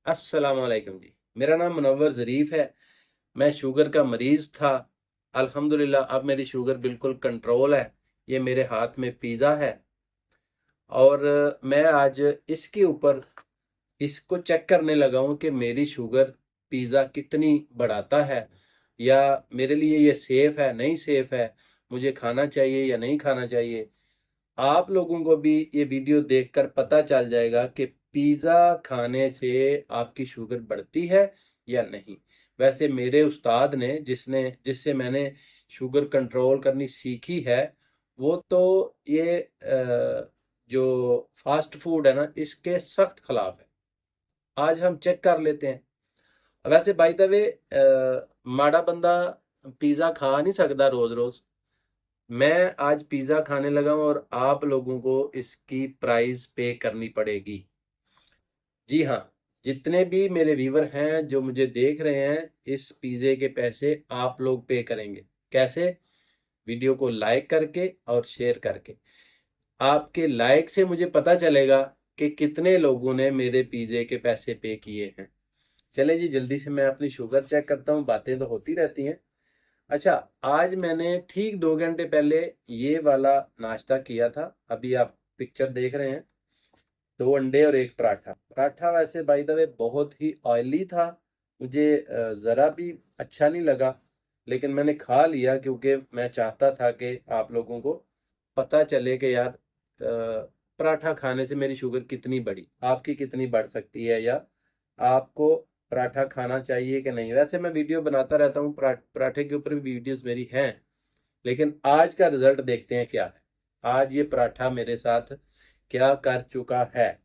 अस्सलाम वालेकुम जी। मेरा नाम मुनव्वर ज़रीफ़ है। मैं शुगर का मरीज़ था। अल्हम्दुलिल्लाह अब मेरी शुगर बिल्कुल कंट्रोल है। ये मेरे हाथ में पिज़्ज़ा है और मैं आज इसके ऊपर इसको चेक करने लगा हूँ कि मेरी शुगर पिज़्ज़ा कितनी बढ़ाता है या मेरे लिए ये सेफ़ है, नहीं सेफ़ है, मुझे खाना चाहिए या नहीं खाना चाहिए। आप लोगों को भी ये वीडियो देखकर पता चल जाएगा कि पिज़्ज़ा खाने से आपकी शुगर बढ़ती है या नहीं। वैसे मेरे उस्ताद ने जिससे मैंने शुगर कंट्रोल करनी सीखी है, वो तो ये जो फ़ास्ट फूड है ना, इसके सख्त खिलाफ है। आज हम चेक कर लेते हैं। वैसे बाय द वे माड़ा बंदा पिज़्ज़ा खा नहीं सकता रोज़-रोज़। मैं आज पिज़्ज़ा खाने लगा हूँ और आप लोगों को इसकी प्राइस पे करनी पड़ेगी। जी हाँ, जितने भी मेरे व्यूअर हैं जो मुझे देख रहे हैं, इस पिज़्ज़े के पैसे आप लोग पे करेंगे। कैसे? वीडियो को लाइक करके और शेयर करके। आपके लाइक से मुझे पता चलेगा कि कितने लोगों ने मेरे पिज़्ज़े के पैसे पे किए हैं। चलें जी, जल्दी से मैं अपनी शुगर चेक करता हूँ, बातें तो होती रहती हैं। अच्छा, आज मैंने ठीक 2 घंटे पहले ये वाला नाश्ता किया था। अभी आप पिक्चर देख रहे हैं। 2 अंडे और 1 पराठा। पराठा वैसे बाय द वे बहुत ही ऑयली था। मुझे ज़रा भी अच्छा नहीं लगा, लेकिन मैंने खा लिया क्योंकि मैं चाहता था कि आप लोगों को पता चले कि यार पराठा खाने से मेरी शुगर कितनी बढ़ी, आपकी कितनी बढ़ सकती है या आपको पराठा खाना चाहिए कि नहीं। वैसे मैं वीडियो बनाता रहता हूँ, पराठे के ऊपर भी वीडियोस मेरी हैं, लेकिन आज का रिजल्ट देखते हैं क्या है। आज ये पराठा मेरे साथ क्या कर चुका है।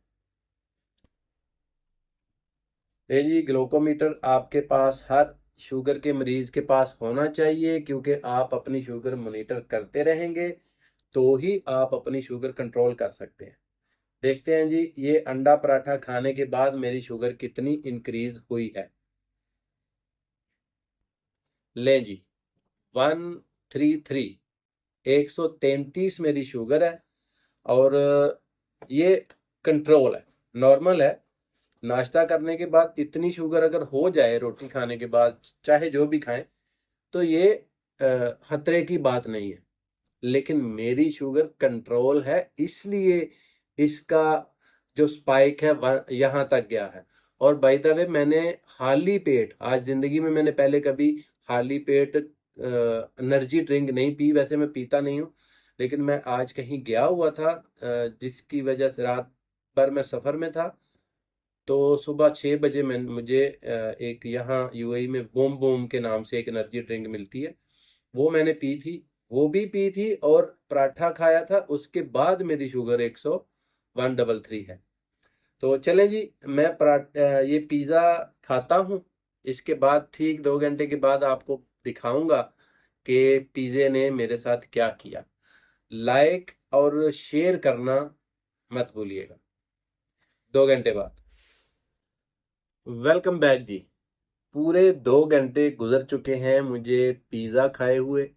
ये जी ग्लूकोमीटर आपके पास हर शुगर के मरीज के पास होना चाहिए, क्योंकि आप अपनी शुगर मॉनिटर करते रहेंगे तो ही आप अपनी शुगर कंट्रोल कर सकते हैं। देखते हैं जी, ये अंडा पराठा खाने के बाद मेरी शुगर कितनी इंक्रीज हुई है। लें जी, 133, 133 मेरी शुगर है और ये कंट्रोल है, नॉर्मल है। नाश्ता करने के बाद इतनी शुगर अगर हो जाए रोटी खाने के बाद, चाहे जो भी खाएं, तो ये खतरे की बात नहीं है। लेकिन मेरी शुगर कंट्रोल है, इसलिए इसका जो स्पाइक है वह यहाँ तक गया है। और बाय द वे मैंने खाली पेट, आज ज़िंदगी में मैंने पहले कभी खाली पेट एनर्जी ड्रिंक नहीं पी। वैसे मैं पीता नहीं हूँ, लेकिन मैं आज कहीं गया हुआ था जिसकी वजह से रात भर मैं सफ़र में था। तो सुबह 6 बजे मुझे एक यहाँ यूएई में बूम बूम के नाम से एक एनर्जी ड्रिंक मिलती है, वो मैंने पी थी। वो भी पी थी और पराठा खाया था, उसके बाद मेरी शुगर 10133 है। तो चलें जी, मैं ये पिज़्ज़ा खाता हूँ। इसके बाद ठीक 2 घंटे के बाद आपको दिखाऊंगा कि पिज़्ज़े ने मेरे साथ क्या किया। लाइक और शेयर करना मत भूलिएगा। 2 घंटे बाद वेलकम बैक जी। पूरे 2 घंटे गुजर चुके हैं मुझे पिज़्ज़ा खाए हुए।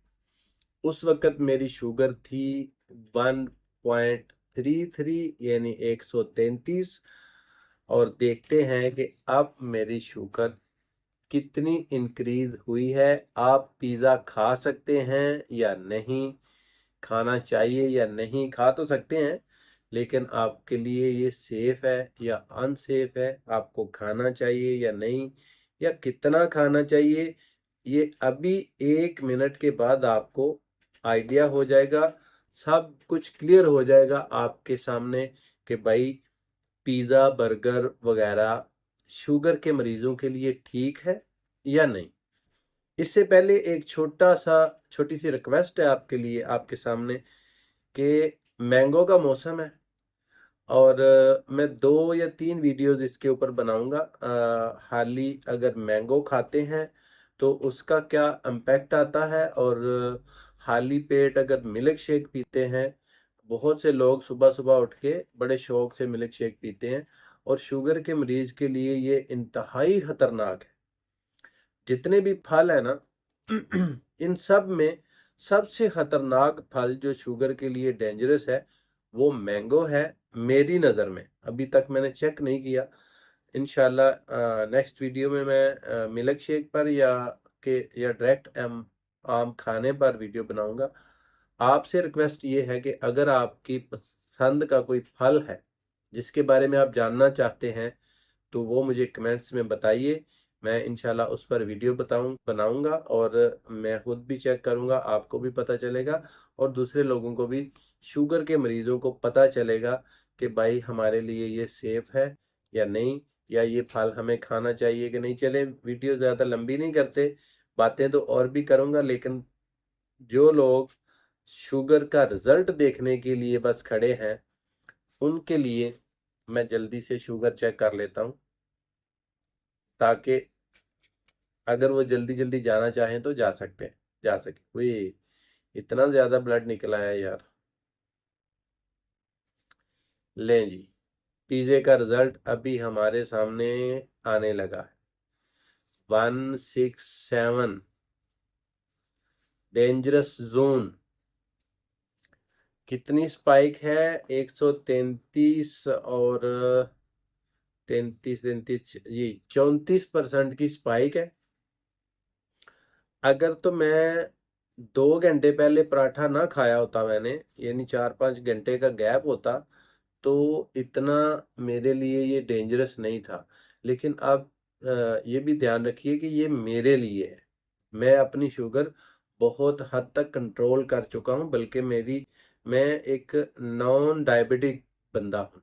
उस वक्त मेरी शुगर थी 1.33 यानी 133। और देखते हैं कि अब मेरी शुगर कितनी इंक्रीज हुई है। आप पिज़्ज़ा खा सकते हैं या नहीं, खाना चाहिए या नहीं, खा तो सकते हैं, लेकिन आपके लिए ये सेफ है या अनसेफ है, आपको खाना चाहिए या नहीं, या कितना खाना चाहिए, ये अभी 1 मिनट के बाद आपको आइडिया हो जाएगा। सब कुछ क्लियर हो जाएगा आपके सामने कि भाई पिज़्ज़ा बर्गर वगैरह शुगर के मरीजों के लिए ठीक है या नहीं। इससे पहले एक छोटी सी रिक्वेस्ट है आपके लिए, आपके सामने, कि मैंगो का मौसम है और मैं 2 या 3 वीडियोस इसके ऊपर बनाऊंगा। हाल ही अगर मैंगो खाते हैं तो उसका क्या इम्पैक्ट आता है, और खाली पेट अगर मिल्क शेक पीते हैं। बहुत से लोग सुबह सुबह उठ के बड़े शौक से मिल्क शेक पीते हैं, और शुगर के मरीज के लिए ये इंतहाई खतरनाक है। जितने भी फल है ना इन सब में सबसे खतरनाक फल जो शुगर के लिए डेंजरस है वो मैंगो है, मेरी नज़र में। अभी तक मैंने चेक नहीं किया, इंशाल्लाह नेक्स्ट वीडियो में मैं मिल्क शेक पर या डायरेक्ट आम खाने पर वीडियो बनाऊंगा। आपसे रिक्वेस्ट ये है कि अगर आपकी पसंद का कोई फल है जिसके बारे में आप जानना चाहते हैं तो वो मुझे कमेंट्स में बताइए। मैं इंशाल्लाह उस पर वीडियो बनाऊंगा और मैं खुद भी चेक करूंगा, आपको भी पता चलेगा और दूसरे लोगों को भी, शुगर के मरीजों को पता चलेगा कि भाई हमारे लिए ये सेफ है या नहीं, या ये फल हमें खाना चाहिए कि नहीं। चले वीडियो ज़्यादा लंबी नहीं करते, बातें तो और भी करूंगा, लेकिन जो लोग शुगर का रिजल्ट देखने के लिए बस खड़े हैं उनके लिए मैं जल्दी से शुगर चेक कर लेता हूं, ताकि अगर वो जल्दी जल्दी जाना चाहें तो जा सके। वे इतना ज्यादा ब्लड निकला है यार। लें जी, पिज़्ज़े का रिजल्ट अभी हमारे सामने आने लगा है। 167 डेंजरस जोन। कितनी स्पाइक है? 133 और 33 जी 34% की स्पाइक है। अगर तो मैं 2 घंटे पहले पराठा ना खाया होता मैंने, यानी 4-5 घंटे का गैप होता, तो इतना मेरे लिए ये डेंजरस नहीं था। लेकिन अब ये भी ध्यान रखिए कि ये मेरे लिए है। मैं अपनी शुगर बहुत हद तक कंट्रोल कर चुका हूँ, बल्कि मैं एक नॉन डायबिटिक बंदा हूँ।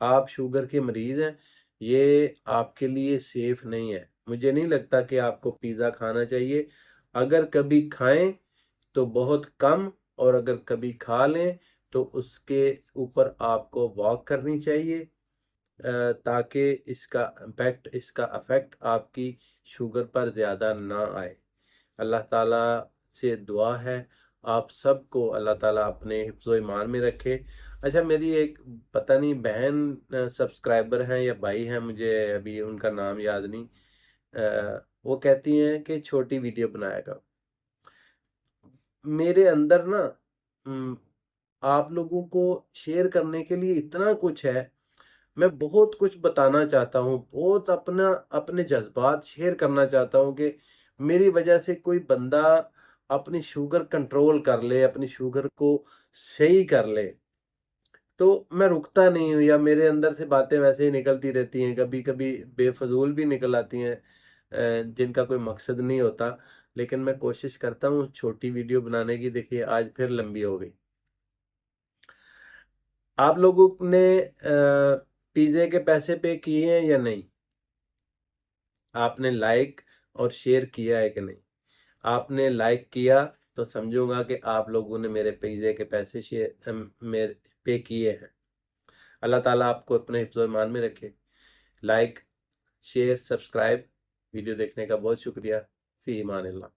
आप शुगर के मरीज हैं, ये आपके लिए सेफ नहीं है। मुझे नहीं लगता कि आपको पिज़्ज़ा खाना चाहिए। अगर कभी खाएं तो बहुत कम, और अगर कभी खा लें तो उसके ऊपर आपको वॉक करनी चाहिए, ताकि इसका अफेक्ट आपकी शुगर पर ज़्यादा ना आए। अल्लाह ताला से दुआ है आप सबको अल्लाह ताला अपने हिफ्ज़ो ईमान में रखे। अच्छा, मेरी एक पता नहीं बहन सब्सक्राइबर हैं या भाई हैं, मुझे अभी उनका नाम याद नहीं, वो कहती हैं कि छोटी वीडियो बनाया करो। मेरे अंदर ना आप लोगों को शेयर करने के लिए इतना कुछ है। मैं बहुत कुछ बताना चाहता हूँ, बहुत अपने जज्बात शेयर करना चाहता हूँ कि मेरी वजह से कोई बंदा अपनी शुगर कंट्रोल कर ले, अपनी शुगर को सही कर ले। तो मैं रुकता नहीं हूँ, या मेरे अंदर से बातें वैसे ही निकलती रहती हैं, कभी कभी बेफजूल भी निकल आती हैं, जिनका कोई मकसद नहीं होता। लेकिन मैं कोशिश करता हूँ छोटी वीडियो बनाने की। देखिए आज फिर लंबी हो गई। आप लोगों ने पिज़्ज़े के पैसे पे किए हैं या नहीं? आपने लाइक और शेयर किया है कि नहीं? आपने लाइक किया तो समझूंगा कि आप लोगों ने मेरे पिज़्ज़े के पैसे मेरे पे किए हैं। अल्लाह ताला आपको अपने हिफ्ज़ ईमान में रखे। Like, share, subscribe. वीडियो देखने का बहुत शुक्रिया। फी ईमान अल्लाह।